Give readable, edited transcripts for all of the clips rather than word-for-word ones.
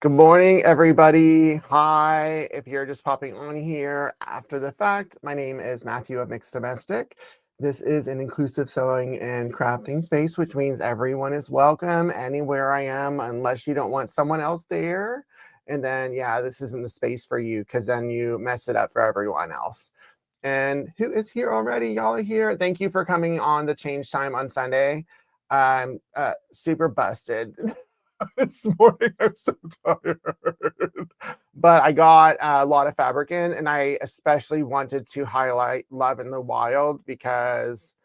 Good morning, everybody. Hi. If you're just popping on here after the fact, my name is Matthew of Mixed Domestic. This is an inclusive sewing and crafting space, which means everyone is welcome anywhere I am, unless you don't want someone else there. And then, yeah, this isn't the space for you because then you mess it up for everyone else. And who is here already? Y'all are here. Thank you for coming on the change time on Sunday. I'm super busted. This morning I'm so tired, but I got a lot of fabric in, and I especially wanted to highlight Love in the Wild because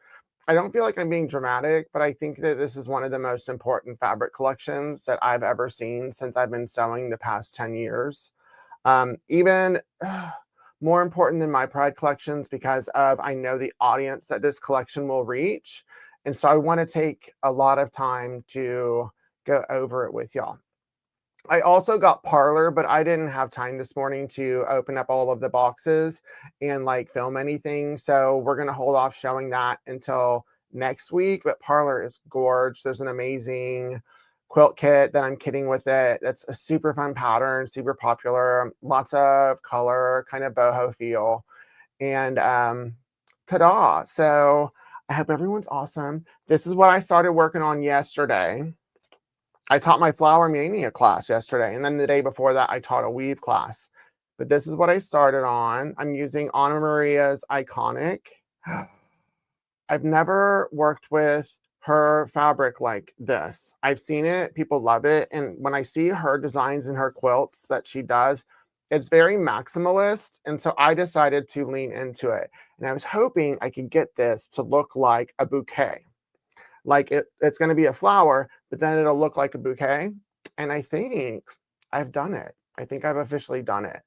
I don't feel like I'm being dramatic, but I think that this is one of the most important fabric collections that I've ever seen since I've been sewing the past 10 years. Even more important than my Pride collections because of I know the audience that this collection will reach. And so I want to take a lot of time to go over it with y'all. I also got Parlor, but I didn't have time this morning to open up all of the boxes and like film anything. So we're going to hold off showing that until next week. But Parlor is gorge. There's an amazing quilt kit that I'm kitting with it. That's a super fun pattern, super popular, lots of color, kind of boho feel. And ta-da. So I hope everyone's awesome. This is what I started working on yesterday. I taught my Flower Mania class yesterday, and then the day before that, I taught a weave class. But this is what I started on. I'm using Anna Maria's Iconic. I've never worked with her fabric like this. I've seen it, people love it, and when I see her designs in her quilts that she does, it's very maximalist, and so I decided to lean into it. And I was hoping I could get this to look like a bouquet. Like it's going to be a flower, but then it'll look like a bouquet. And I think I've done it. I think I've officially done it.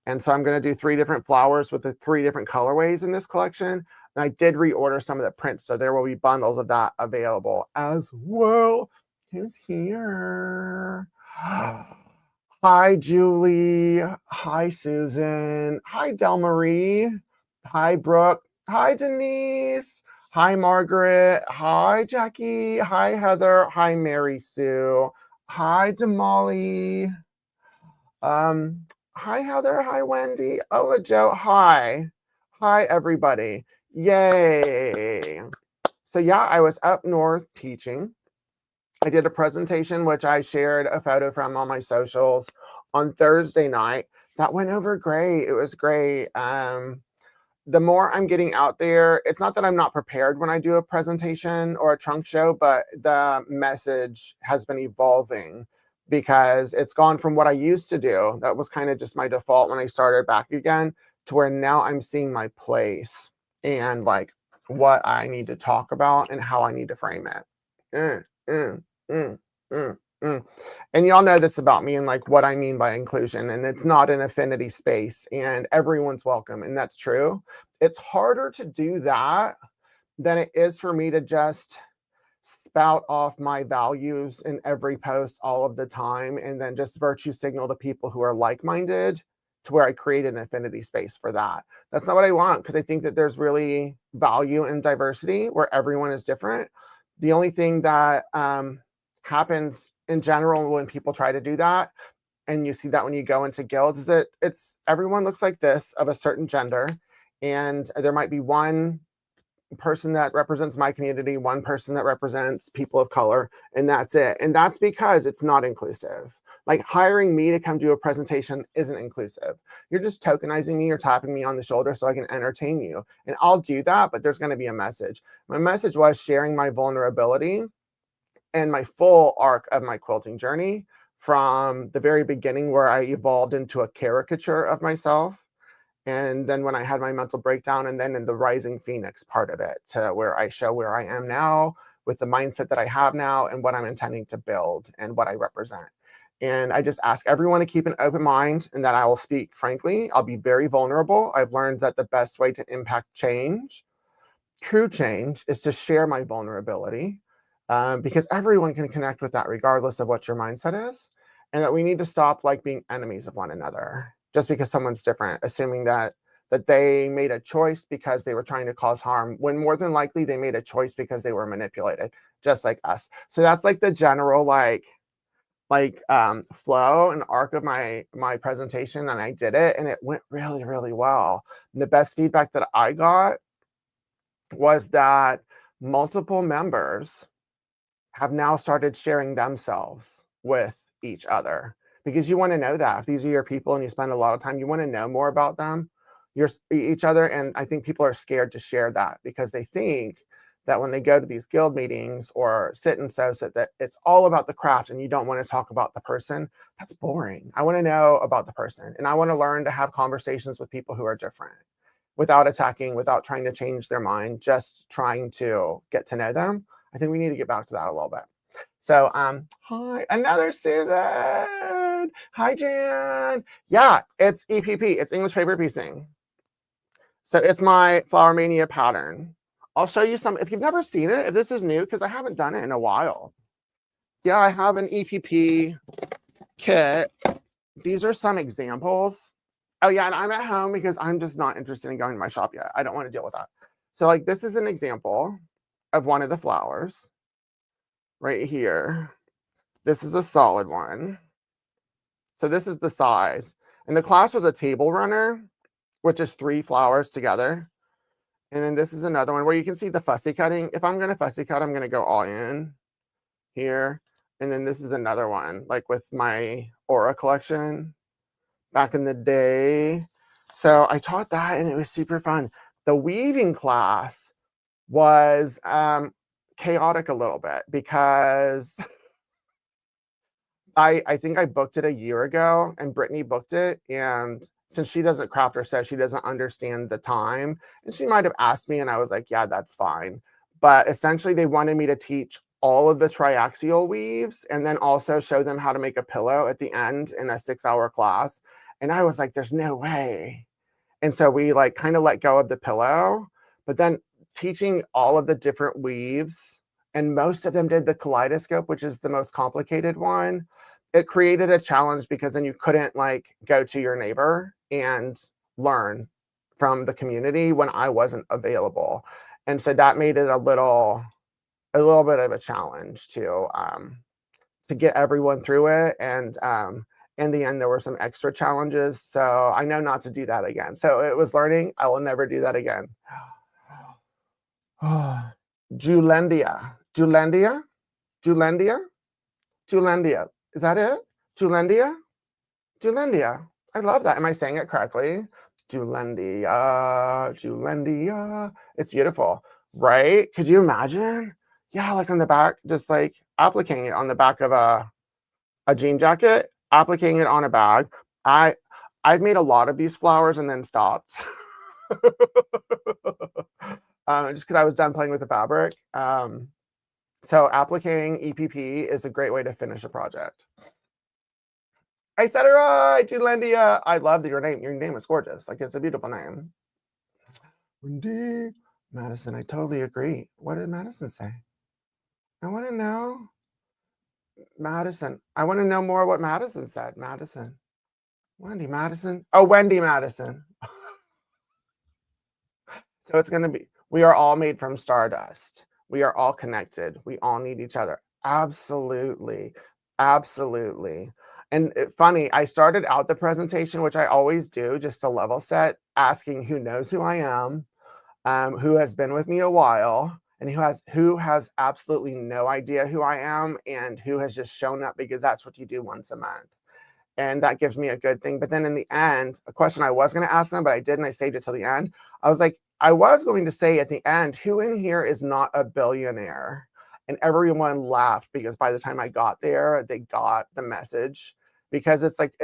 And so I'm going to do 3 different flowers with the 3 different colorways in this collection. And I did reorder some of the prints, so there will be bundles of that available as well. Who's here? Hi, Julie. Hi, Susan. Hi, Del Marie. Hi, Brooke. Hi, Denise. Hi, Margaret. Hi, Jackie. Hi, Heather. Hi, Mary Sue. Hi, Damali. Hi, Heather. Hi, Wendy. Ola Joe. Hi. Hi, everybody. Yay. So yeah, I was up north teaching. I did a presentation, which I shared a photo from on my socials on Thursday night. That went over great. It was great. The more I'm getting out there, it's not that I'm not prepared when I do a presentation or a trunk show, but the message has been evolving because it's gone from what I used to do. That was kind of just my default when I started back again to where now I'm seeing my place and like what I need to talk about and how I need to frame it. Mm, mm, mm, mm, mm. And y'all know this about me and like what I mean by inclusion, and it's not an affinity space and everyone's welcome, and that's true. It's harder to do that than it is for me to just spout off my values in every post all of the time and then just virtue signal to people who are like-minded to where I create an affinity space for that. That's not what I want, because I think that there's really value in diversity where everyone is different. The only thing that happens in general when people try to do that, and you see that when you go into guilds, is that it's everyone looks like this of a certain gender, and there might be one person that represents my community, one person that represents people of color, and that's it. And that's because it's not inclusive. Like hiring me to come do a presentation isn't inclusive. You're just tokenizing me or tapping me on the shoulder so I can entertain you. And I'll do that, but there's going to be a message. My message was sharing my vulnerability and my full arc of my quilting journey from the very beginning, where I evolved into a caricature of myself. And then when I had my mental breakdown, and then in the rising phoenix part of it, to where I show where I am now with the mindset that I have now and what I'm intending to build and what I represent. And I just ask everyone to keep an open mind, and that I will speak frankly. I'll be very vulnerable. I've learned that the best way to impact change, true change, is to share my vulnerability, because everyone can connect with that regardless of what your mindset is. And that we need to stop like being enemies of one another just because someone's different, assuming that they made a choice because they were trying to cause harm, when more than likely they made a choice because they were manipulated, just like us. So that's like the general like like flow and arc of my presentation, and I did it, and it went really, really well. The best feedback that I got was that multiple members have now started sharing themselves with each other, because you want to know that if these are your people and you spend a lot of time, you want to know more about them, each other. And I think people are scared to share that because they think that when they go to these guild meetings or sit and sew, that it's all about the craft and you don't want to talk about the person. That's boring. I want to know about the person, and I want to learn to have conversations with people who are different without attacking, without trying to change their mind, just trying to get to know them. I think we need to get back to that a little bit. So, hi, another Susan. Hi, Jan. Yeah, it's EPP. It's English paper piecing. So it's my Flower Mania pattern. I'll show you some, if you've never seen it, if this is new, because I haven't done it in a while. Yeah, I have an EPP kit. These are some examples. Oh yeah, and I'm at home because I'm just not interested in going to my shop yet. I don't want to deal with that. So like this is an example of one of the flowers right here. This is a solid one. So this is the size. And the class was a table runner, which is 3 flowers together. And then this is another one where you can see the fussy cutting. If I'm going to fussy cut, I'm going to go all in here. And then this is another one, like with my Aura collection back in the day. So I taught that and it was super fun. The weaving class was chaotic a little bit because I think I booked it a year ago and Brittany booked it. And since she doesn't craft or sew, she doesn't understand the time. And she might have asked me and I was like, yeah, that's fine. But essentially they wanted me to teach all of the triaxial weaves and then also show them how to make a pillow at the end in a 6-hour class. And I was like, there's no way. And so we like kind of let go of the pillow, but then teaching all of the different weaves, and most of them did the kaleidoscope, which is the most complicated one. It created a challenge because then you couldn't like go to your neighbor and learn from the community when I wasn't available. And so that made it a little bit of a challenge to get everyone through it. And in the end, there were some extra challenges. So I know not to do that again. So it was learning. I will never do that again. Julendia. Julendia? Julendia? Julendia. Is that it? Julendia? Julendia. I love that. Am I saying it correctly? Julendia. Julendia. It's beautiful, right? Could you imagine? Yeah, like on the back, just like applicating it on the back of a jean jacket, applicating it on a bag. I've made a lot of these flowers and then stopped. Just because I was done playing with the fabric. So applicating EPP is a great way to finish a project. I said it right, Julendia. I love your name. Your name is gorgeous. Like, it's a beautiful name. Wendy. Madison, I totally agree. What did Madison say? I want to know. Madison. I want to know more what Madison said. Madison. Wendy Madison. Oh, Wendy Madison. So it's going to be, we are all made from stardust. We are all connected. We all need each other. Absolutely. Absolutely. And funny, I started out the presentation, which I always do, just to level set, asking who knows who I am, who has been with me a while, and who has absolutely no idea who I am, and who has just shown up because that's what you do once a month. And that gives me a good thing. But then in the end, a question I was going to ask them, but I didn't. I saved it till the end. I was like, I was going to say at the end, who in here is not a billionaire? And everyone laughed because by the time I got there, they got the message. Because it's like,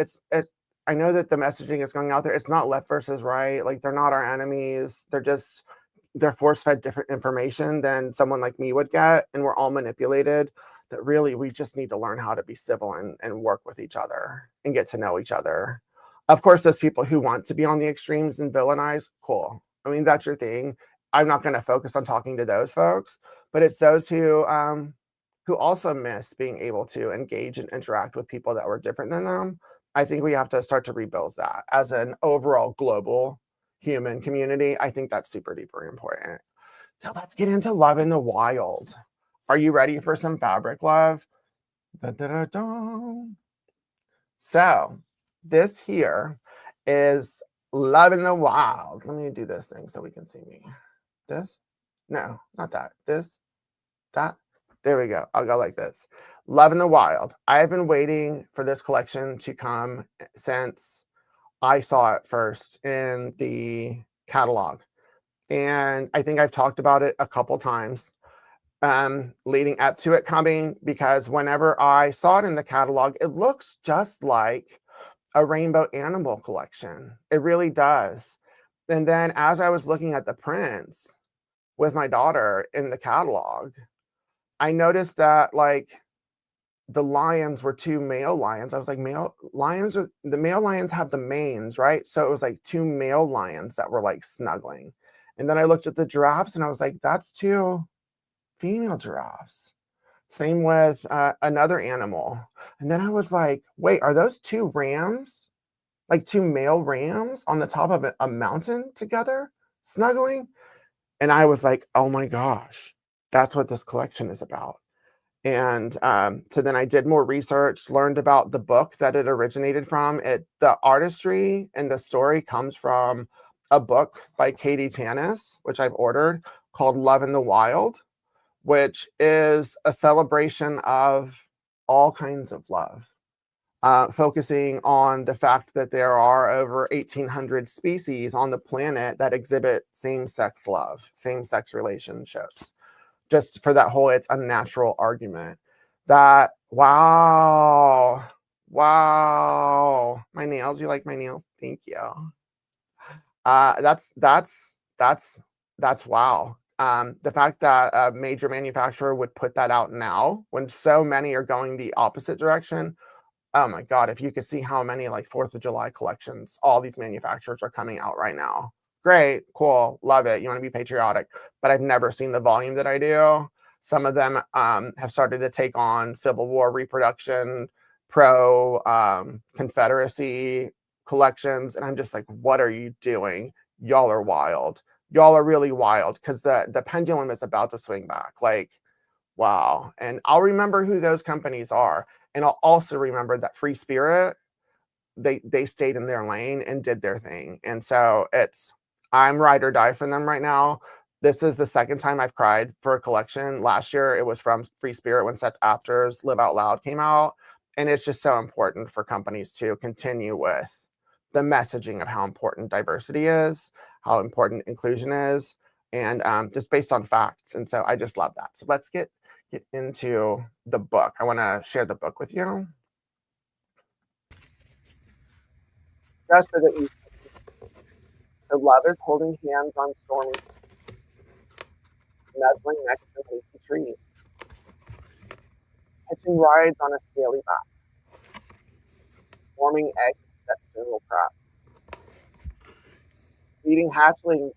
I know that the messaging is going out there. It's not left versus right. Like, they're not our enemies. They're force-fed different information than someone like me would get. And we're all manipulated. That really, we just need to learn how to be civil and work with each other and get to know each other. Of course, those people who want to be on the extremes and villainize, cool. I mean, that's your thing. I'm not going to focus on talking to those folks, but it's those who also miss being able to engage and interact with people that were different than them. I think we have to start to rebuild that as an overall global human community. I think that's super duper important. So let's get into love in the wild. Are you ready for some fabric love? Da, da, da, da. So this here is Love in the Wild. Let me do this thing so we can see me. This? No, not that. This? That? There we go. I'll go like this. Love in the Wild. I have been waiting for this collection to come since I saw it first in the catalog. And I think I've talked about it a couple times leading up to it coming, because whenever I saw it in the catalog, it looks just like a rainbow animal collection. It really does. And then as I was looking at the prints with my daughter in the catalog, I noticed that like the lions were two male lions. I was like, male lions are the male lions have the manes, right? So it was like two male lions that were like snuggling. And then I looked at the giraffes and I was like, that's two female giraffes. Same with another animal. And then I was like, wait, are those two rams? Like two male rams on the top of a mountain together, snuggling? And I was like, oh my gosh, that's what this collection is about. And so then I did more research, learned about the book that it originated from. The artistry and the story comes from a book by Katy Tanis, which I've ordered, called Love in the Wild, which is a celebration of all kinds of love, focusing on the fact that there are over 1,800 species on the planet that exhibit same-sex love, same-sex relationships. Just for that whole it's unnatural argument. That, wow, wow. My nails, you like my nails? Thank you. That's wow. The fact that a major manufacturer would put that out now when so many are going the opposite direction. Oh my God, if you could see how many like 4th of July collections all these manufacturers are coming out right now. Great, cool, love it. You want to be patriotic, but I've never seen the volume that I do. Some of them have started to take on Civil War reproduction, pro Confederacy collections. And I'm just like, what are you doing? Y'all are wild. Y'all are really wild, because the pendulum is about to swing back. Like, wow. And I'll remember who those companies are. And I'll also remember that FreeSpirit, they stayed in their lane and did their thing. And so I'm ride or die for them right now. This is the second time I've cried for a collection. Last year, it was from FreeSpirit when Seth Apter's Live Out Loud came out. And it's just so important for companies to continue with the messaging of how important diversity is, how important inclusion is, and just based on facts. And so I just love that. So let's get into the book. I want to share the book with you. Just so that you, the love is holding hands on stormy, nuzzling next to leafy trees, hitching rides on a scaly back, forming eggs that soon will crack, feeding hatchlings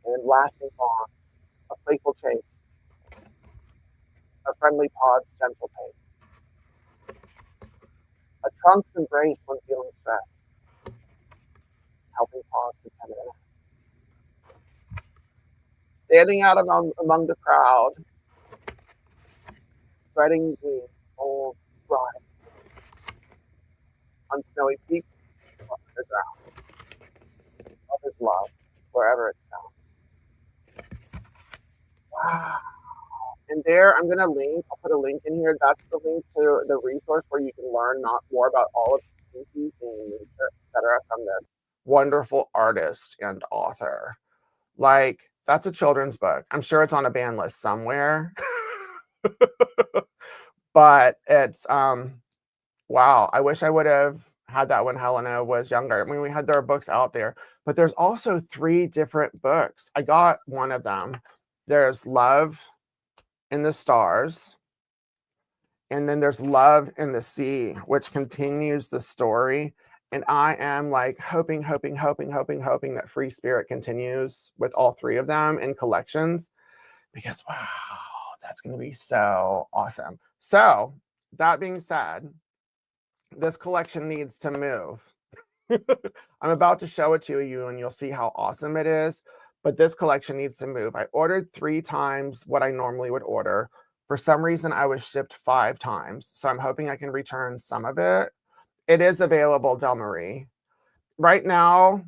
and lasting bonds, a playful chase, a friendly pod's gentle pace, a trunk's embrace when feeling stress, helping pause to tend to standing out among the crowd, spreading the old ride on snowy peaks or underground. Love is love, wherever it's found. Wow. And there, I'm going to link, I'll put a link in here. That's the link to the resource where you can learn not more about all of the species and nature, etc., from this wonderful artist and author. Like, that's a children's book. I'm sure it's on a ban list somewhere. But it's wow, I wish I would have had that when Helena was younger. I mean, we had their books out there, but there's also 3 different books. I got one of them. There's Love in the Stars, and then there's Love in the Sea, which continues the story. And I am like hoping that FreeSpirit continues with all 3 of them in collections, because wow, that's going to be so awesome. So that being said, this collection needs to move. I'm about to show it to you and you'll see how awesome it is. but this collection needs to move. I ordered 3 times what I normally would order. For some reason, I was shipped 5 times, so I'm hoping I can return some of it. It is available, Del Marie. Right now,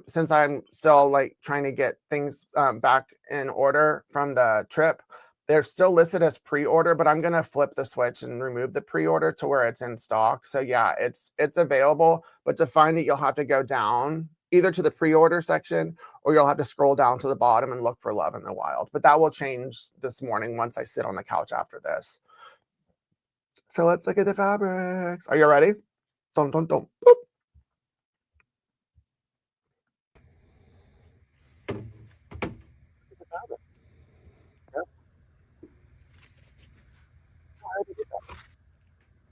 since I'm still like trying to get things back in order from the trip, they're still listed as pre-order, but I'm gonna flip the switch and remove the pre-order to where it's in stock. So yeah, it's available, but to find it, you'll have to go down either to the pre-order section or you'll have to scroll down to the bottom and look for Love in the Wild. But that will change this morning once I sit on the couch after this. So let's look at the fabrics. Are you ready? Dun, dun, dun. Boop. Yep. I already did that.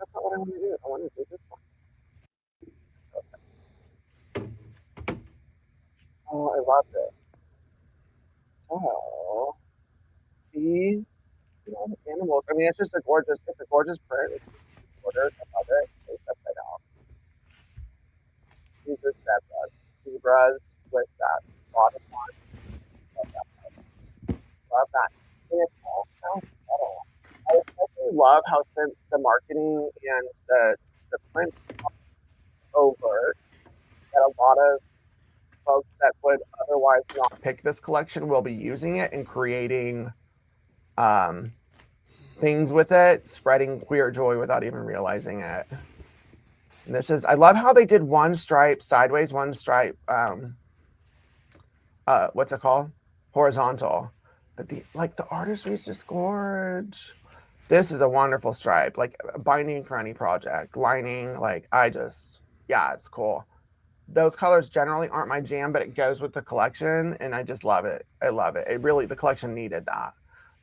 That's not what I want to do. I want to do this one. Oh, I love this. Oh, see, you know, the animals. I mean, it's just it's a gorgeous print. It's ordered. I love it. It's upside down. These are zebras with that bottom line. Love that. Love that. And it's all so subtle. I especially love how since the marketing and the print over, that a lot of folks that would otherwise not pick this collection will be using it and creating things with it, spreading queer joy without even realizing it. And this is, I love how they did one stripe sideways, one stripe, what's it called? Horizontal. But the artistry is just gorge. This is a wonderful stripe, like binding for any project, lining, yeah, it's cool. Those colors generally aren't my jam, but it goes with the collection, and I just love it. I love it. It really, the collection needed that.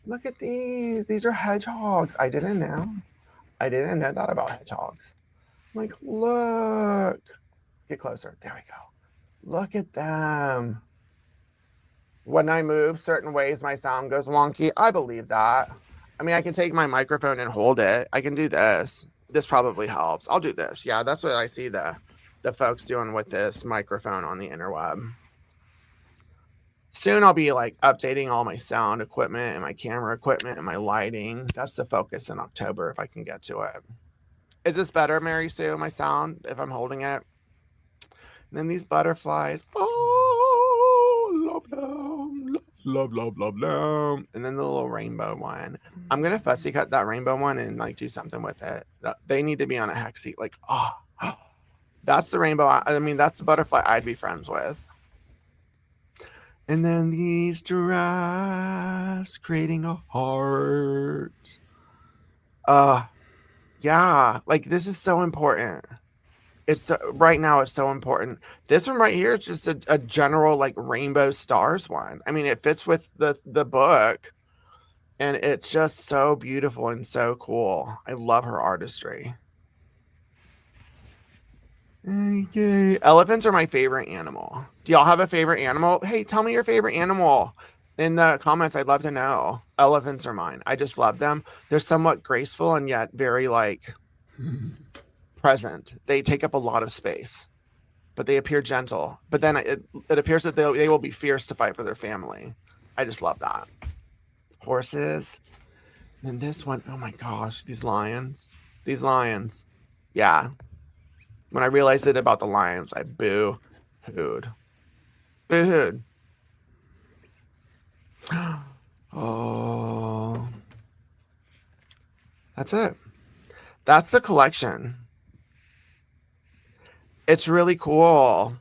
Look at these. These are hedgehogs. I didn't know. I didn't know that about hedgehogs. Like, look. Get closer. There we go. Look at them. When I move certain ways, my sound goes wonky. I believe that. I mean, I can take my microphone and hold it. I can do this. This probably helps. I'll do this. Yeah, that's what I see the folks doing with this microphone on the interweb. Soon I'll be like updating all my sound equipment and my camera equipment and my lighting. That's the focus in October if I can get to it. Is this better, Mary Sue, my sound, if I'm holding it? And then these butterflies. Oh, love them. Love them. And then the little rainbow one. I'm going to fussy cut that rainbow one and like do something with it. They need to be on a hex seat. Like, oh, that's the rainbow. I mean, that's the butterfly I'd be friends with. And then these giraffes creating a heart. Yeah, like this is so important. It's right now it's so important. This one right here is just a general like rainbow stars one. I mean, it fits with the book, and it's just so beautiful and so cool. I love her artistry. Okay. Elephants are my favorite animal. Do y'all have a favorite animal? Hey, tell me your favorite animal in the comments. I'd love to know. Elephants are mine. I just love them. They're somewhat graceful and yet very like present. They take up a lot of space, but they appear gentle. But then it appears that they will be fierce to fight for their family. I just love that. Horses. And this one, oh my gosh, these lions. These lions. Yeah. When I realized it about the lions, I boo-hooed. Boo-hooed. Oh. That's it. That's the collection. It's really cool.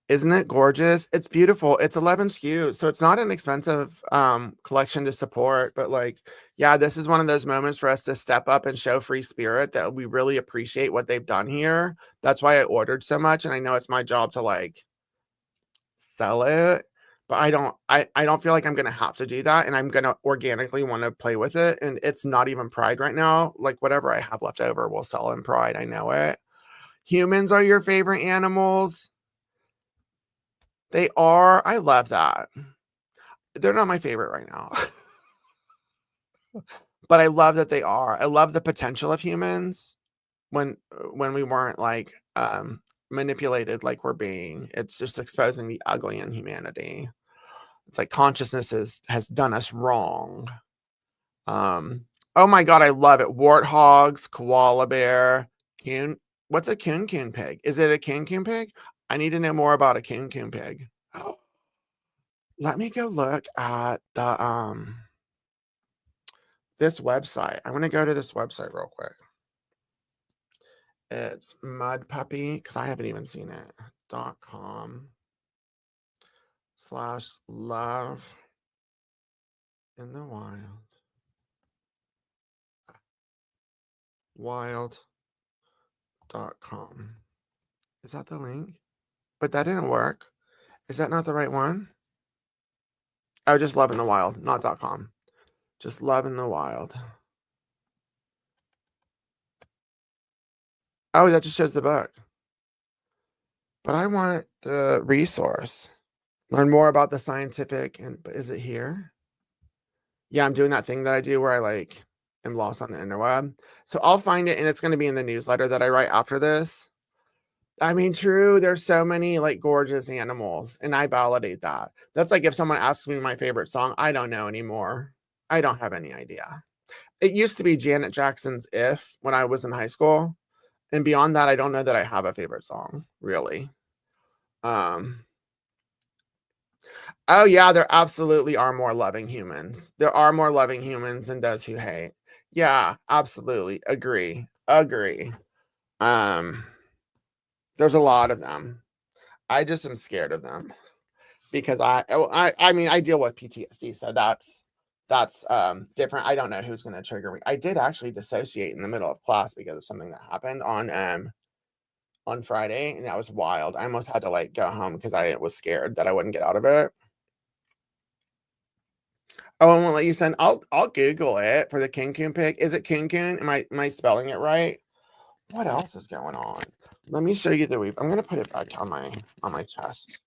Isn't it gorgeous? It's beautiful. It's 11 SKUs, so it's not an expensive collection to support, but like, yeah, this is one of those moments for us to step up and show FreeSpirit that we really appreciate what they've done here. That's why I ordered so much, and I know it's my job to like sell it, but I don't feel like I'm gonna have to do that, and I'm gonna organically want to play with it. And it's not even Pride right now. Like whatever I have left over will sell in Pride. I know it. Humans are your favorite animals. They are. I love that. They're not my favorite right now. But I love that they are. I love the potential of humans when we weren't like manipulated like we're being. It's just exposing the ugly in humanity. It's like consciousness has done us wrong. Oh my God, I love it. Warthogs, koala bear, coon. What's a coon pig? Is it a coon pig? I need to know more about a coon pig. Oh, let me go look at the this website. I want to go to this website real quick. It's Mud Puppy, because I haven't even seen it. .com/love in the wild. Wild.com. Is that the link? But that didn't work. Is that not the right one? Oh, just Love in the Wild, not .com. Just Love in the Wild. Oh, that just shows the book. But I want the resource. Learn more about the scientific, and is it here? Yeah, I'm doing that thing that I do where I like am lost on the interweb. So I'll find it, and it's going to be in the newsletter that I write after this. I mean, true, there's so many like gorgeous animals, and I validate that. That's like if someone asks me my favorite song, I don't know anymore. I don't have any idea. It used to be Janet Jackson's If when I was in high school. And beyond that, I don't know that I have a favorite song, really. Oh yeah, there absolutely are more loving humans. There are more loving humans than those who hate. Yeah, absolutely. Agree. There's a lot of them. I just am scared of them because I mean, I deal with PTSD, so that's different. I don't know who's going to trigger me. I did actually dissociate in the middle of class because of something that happened on Friday, and that was wild. I almost had to like go home because I was scared that I wouldn't get out of it. Oh, I won't let you send. I'll Google it for the coon pig. Is it coon? Am I spelling it right? What else is going on? Let me show you the weave. I'm gonna put it back on my chest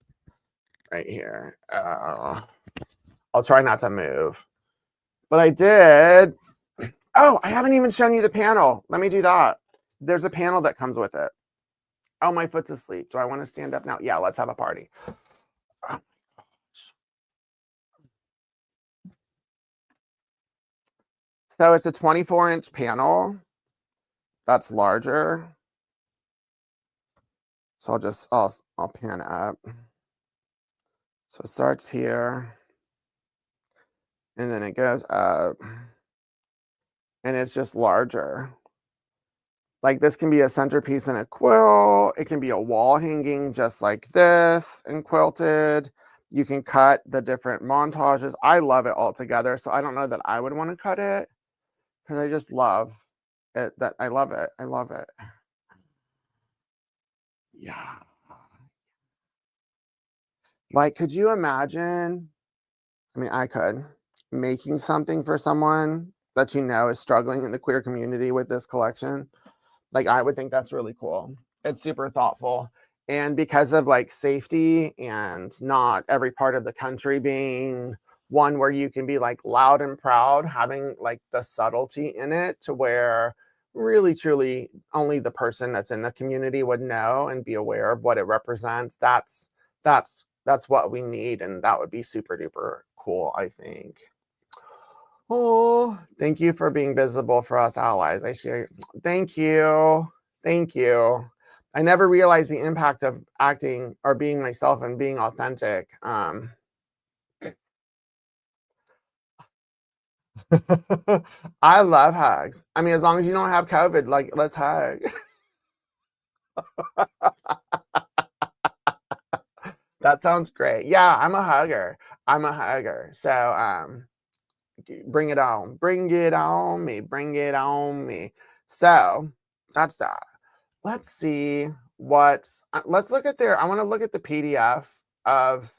right here. I'll try not to move, but I did. Oh, I haven't even shown you the panel. Let me do that. There's a panel that comes with it. Oh, my foot's asleep. Do I want to stand up now? Yeah, let's have a party. Oh. So it's a 24-inch panel that's larger. So I'll pan up. So it starts here, and then it goes up, and it's just larger. Like this can be a centerpiece in a quilt. It can be a wall hanging just like this and quilted. You can cut the different montages. I love it all together. So I don't know that I would want to cut it because I just love it. I love it. I love it. Yeah. Like, could you imagine? I mean, I could making something for someone that you know is struggling in the queer community with this collection. Like, I would think that's really cool. It's super thoughtful. And because of like safety and not every part of the country being one where you can be like loud and proud, having like the subtlety in it to where really truly only the person that's in the community would know and be aware of what it represents. That's what we need, and that would be super duper cool, I think. Oh, thank you for being visible for us allies. I share. Thank you. Thank you. I never realized the impact of acting or being myself and being authentic. I love hugs. I mean, as long as you don't have COVID, like, let's hug. That sounds great. Yeah, I'm a hugger. So, bring it on. Bring it on me. Bring it on me. So, that's that. Let's see let's look at I want to look at the PDF of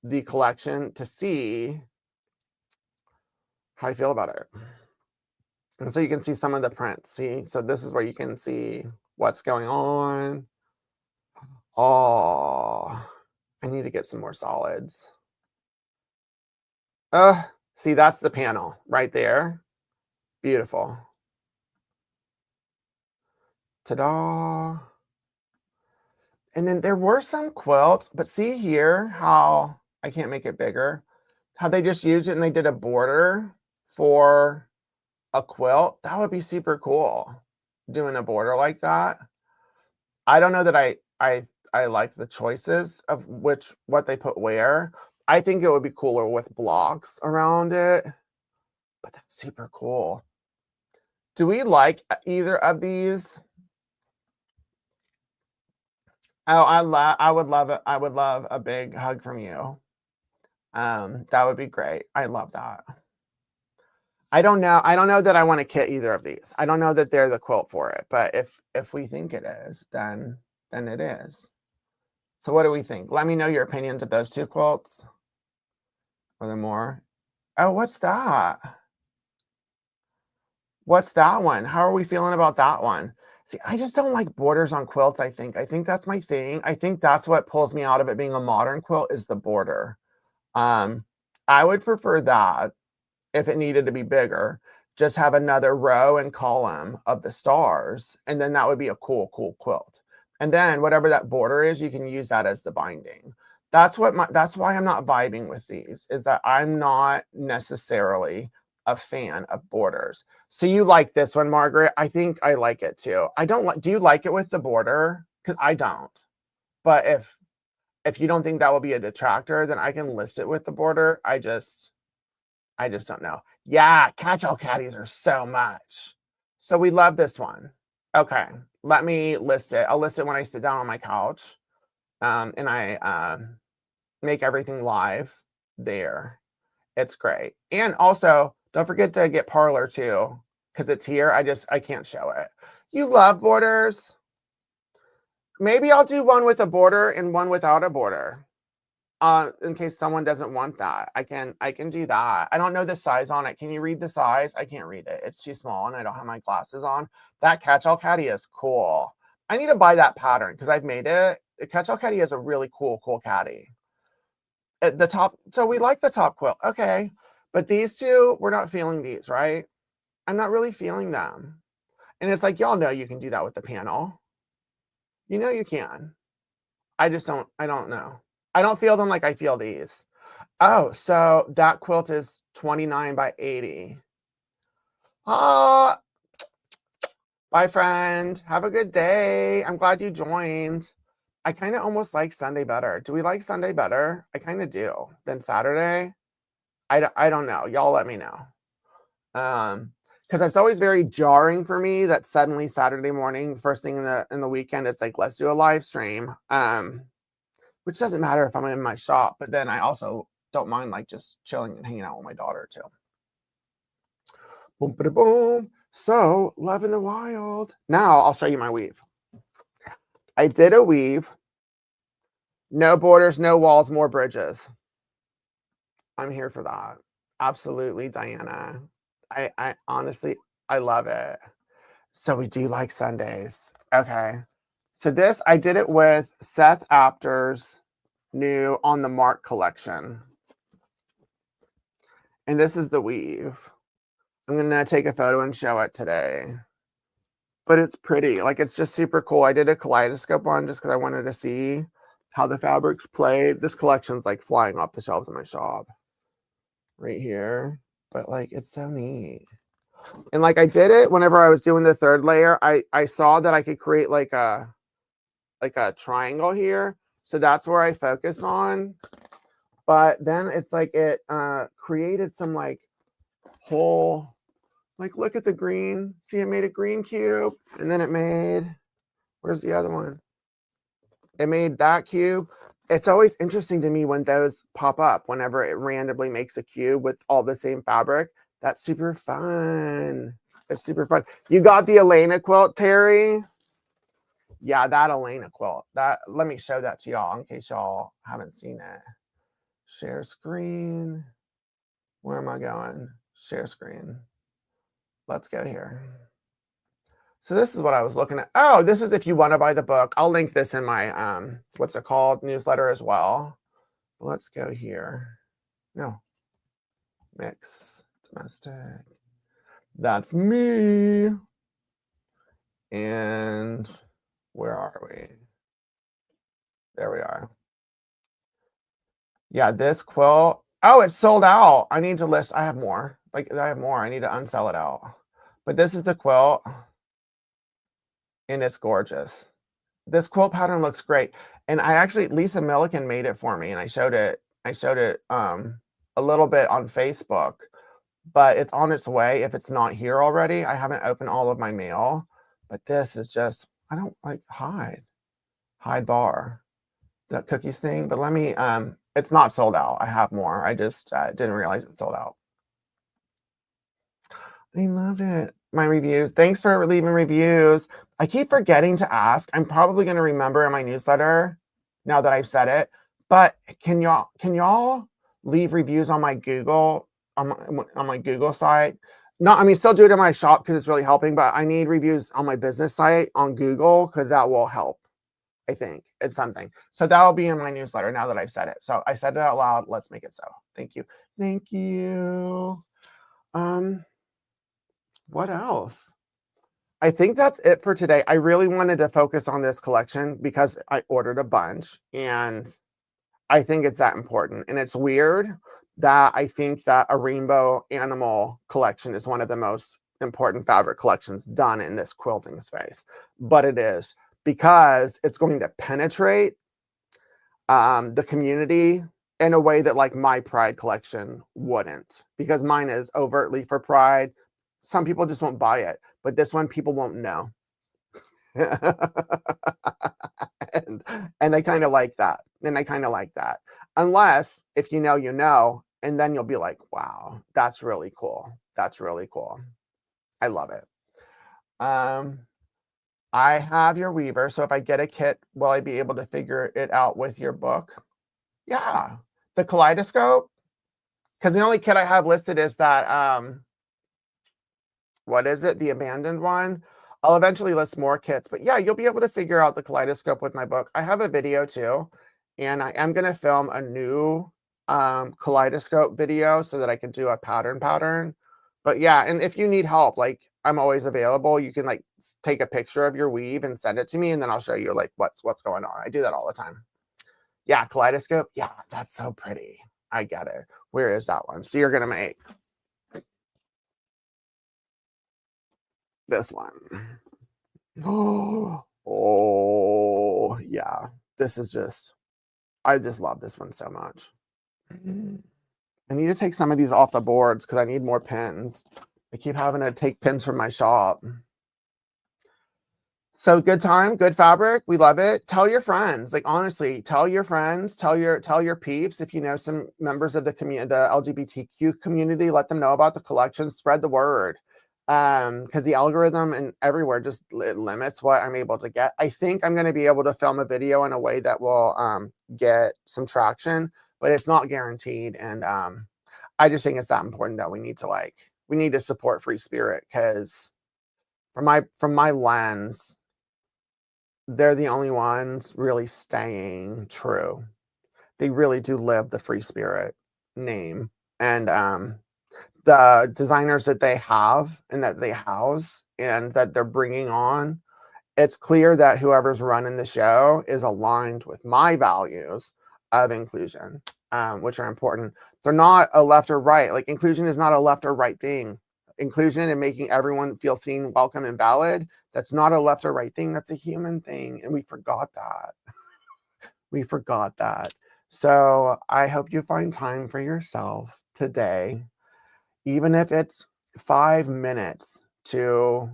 the collection to see how I feel about it. And so you can see some of the prints. See, so this is where you can see what's going on. Oh, I need to get some more solids. See, that's the panel right there. Beautiful. Ta-da. And then there were some quilts, but see here how I can't make it bigger, how they just used it and they did a border for a quilt. That would be super cool, doing a border like that. I don't know that I like the choices of what they put where. I think it would be cooler with blocks around it, but that's super cool. Do we like either of these? Oh, I would love it. I would love a big hug from you. That would be great. I love that. I don't know. I don't know that I want to kit either of these. I don't know that they're the quilt for it, but if we think it is, then it is. So what do we think? Let me know your opinions of those two quilts. Are there more? Oh, what's that? What's that one? How are we feeling about that one? See, I just don't like borders on quilts, I think. I think that's my thing. I think that's what pulls me out of it being a modern quilt is the border. I would prefer that if it needed to be bigger. Just have another row and column of the stars, and then that would be a cool quilt. And then whatever that border is, you can use that as the binding. That's why I'm not vibing with these, is that I'm not necessarily a fan of borders. So you like this one, Margaret? I think I like it too. I don't like, do you like it with the border? Because I don't. But if you don't think that will be a detractor, then I can list it with the border. I just don't know. Yeah, catch-all caddies are so much. So we love this one. Okay, let me list it. I'll list it when I sit down on my couch and I make everything live there. It's great. And also, don't forget to get Parlor too, because it's here. I can't show it. You love borders? Maybe I'll do one with a border and one without a border. In case someone doesn't want that. I can do that. I don't know the size on it. Can you read the size? I can't read it. It's too small and I don't have my glasses on. That catch-all caddy is cool. I need to buy that pattern because I've made it. The catch-all caddy is a really cool caddy. At the top, so we like the top quilt. Okay. But these two, we're not feeling these, right? I'm not really feeling them. And it's like, y'all know you can do that with the panel. You know you can. I don't know. I don't feel them like I feel these. Oh, so that quilt is 29 by 80. Ah, bye, friend. Have a good day. I'm glad you joined. I kind of almost like Sunday better. Do we like Sunday better? I kind of do than Saturday. I don't know. Y'all let me know. Because it's always very jarring for me that suddenly Saturday morning, first thing in the weekend, it's like, let's do a live stream. Which doesn't matter if I'm in my shop, but then I also don't mind like just chilling and hanging out with my daughter too. Boom, ba boom. So, love in the wild. Now I'll show you my weave. I did a weave. No borders, no walls, more bridges. I'm here for that. Absolutely, Diana. I honestly, I love it. So we do like Sundays. Okay. So this, I did it with Seth Apter's new On the Mark collection. And this is the weave. I'm going to take a photo and show it today. But it's pretty. Like, it's just super cool. I did a kaleidoscope one just because I wanted to see how the fabrics played. This collection's like flying off the shelves in my shop. Right here. But like, it's so neat. And like, I did it whenever I was doing the third layer. I saw that I could create like a triangle here. So that's where I focused on. But then it's like it created some like whole, like, look at the green. See, it made a green cube. And then it made, where's the other one? It made that cube. It's always interesting to me when those pop up, whenever it randomly makes a cube with all the same fabric. That's super fun. It's super fun. You got the Elena quilt, Terry? Yeah, that Elena quilt. That, let me show that to y'all in case y'all haven't seen it. Share screen. Where am I going? Share screen. Let's go here. So this is what I was looking at. Oh, this is if you want to buy the book. I'll link this in my, what's it called, newsletter as well. Let's go here. No. Mix. Domestic. That's me. And where are we? There we are. Yeah, this quilt. Oh, it's sold out. I need to list. I have more. Like, I have more. I need to unsell it out. But this is the quilt, and it's gorgeous. This quilt pattern looks great. And I actually, Lisa Milliken made it for me, and I showed it a little bit on Facebook, but it's on its way if it's not here already. I haven't opened all of my mail, but this is just, I don't like hide bar, that cookies thing, but let me, it's not sold out. I have more. I just didn't realize it sold out. I love it. My reviews. Thanks for leaving reviews. I keep forgetting to ask. I'm probably going to remember in my newsletter now that I've said it, but can y'all leave reviews on my Google, on my Google site? No, I mean, still do it in my shop because it's really helping, but I need reviews on my business site on Google because that will help. I think it's something. So that'll be in my newsletter now that I've said it. So I said it out loud. Let's make it so. Thank you. Thank you. What else? I think that's it for today. I really wanted to focus on this collection because I ordered a bunch and I think it's that important. And it's weird that I think that a rainbow animal collection is one of the most important fabric collections done in this quilting space. But it is, because it's going to penetrate the community in a way that like my Pride collection wouldn't, because mine is overtly for Pride. Some people just won't buy it, but this one people won't know. and I kind of like that. And I kind of like that. Unless if you know, you know, and then you'll be like, wow, that's really cool. That's really cool. I love it. I have your weaver, so if I get a kit, will I be able to figure it out with your book? Yeah. The kaleidoscope, because the only kit I have listed is that, what is it? The abandoned one. I'll eventually list more kits, but yeah, you'll be able to figure out the kaleidoscope with my book. I have a video too, and I am going to film a new kaleidoscope video so that I can do a pattern. But yeah, and if you need help, like I'm always available. You can like take a picture of your weave and send it to me, and then I'll show you like what's going on. I do that all the time. Yeah, kaleidoscope. Yeah, that's so pretty. I get it. Where is that one? So you're gonna make this one. Oh yeah. This is just, I just love this one so much. I need to take some of these off the boards because I need more pins. I keep having to take pins from my shop. So good time, good fabric. We love it. Tell your friends. Like honestly, tell your friends, tell your peeps. If you know some members of the community, the LGBTQ community, let them know about the collection. Spread the word. Because the algorithm and everywhere just limits what I'm able to get. I think I'm going to be able to film a video in a way that will get some traction, but it's not guaranteed. And I just think it's that important that we need to support Free Spirit, because from my lens, they're the only ones really staying true. They really do live the Free Spirit name. And the designers that they have and that they house and that they're bringing on, it's clear that whoever's running the show is aligned with my values of inclusion, which are important. They're not a left or right. Like inclusion is not a left or right thing. Inclusion and making everyone feel seen, welcome, and valid, that's not a left or right thing. That's a human thing. And we forgot that. We forgot that. So I hope you find time for yourself today, even if it's 5 minutes, to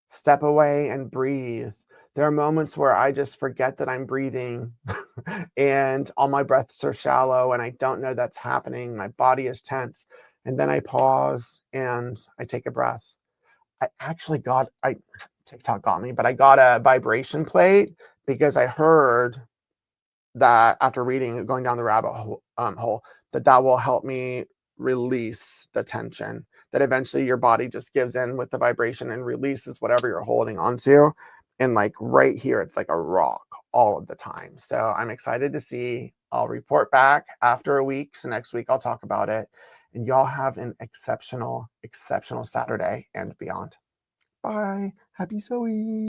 step away and breathe. There are moments where I just forget that I'm breathing and all my breaths are shallow and I don't know that's happening. My body is tense. And then I pause and I take a breath. TikTok got me, but I got a vibration plate because I heard that after reading, going down the rabbit hole, that will help me release the tension, that eventually your body just gives in with the vibration and releases whatever you're holding onto. And like right here, it's like a rock all of the time. So I'm excited to see. I'll report back after a week. So next week I'll talk about it. And y'all have an exceptional, exceptional Saturday and beyond. Bye. Happy sewing.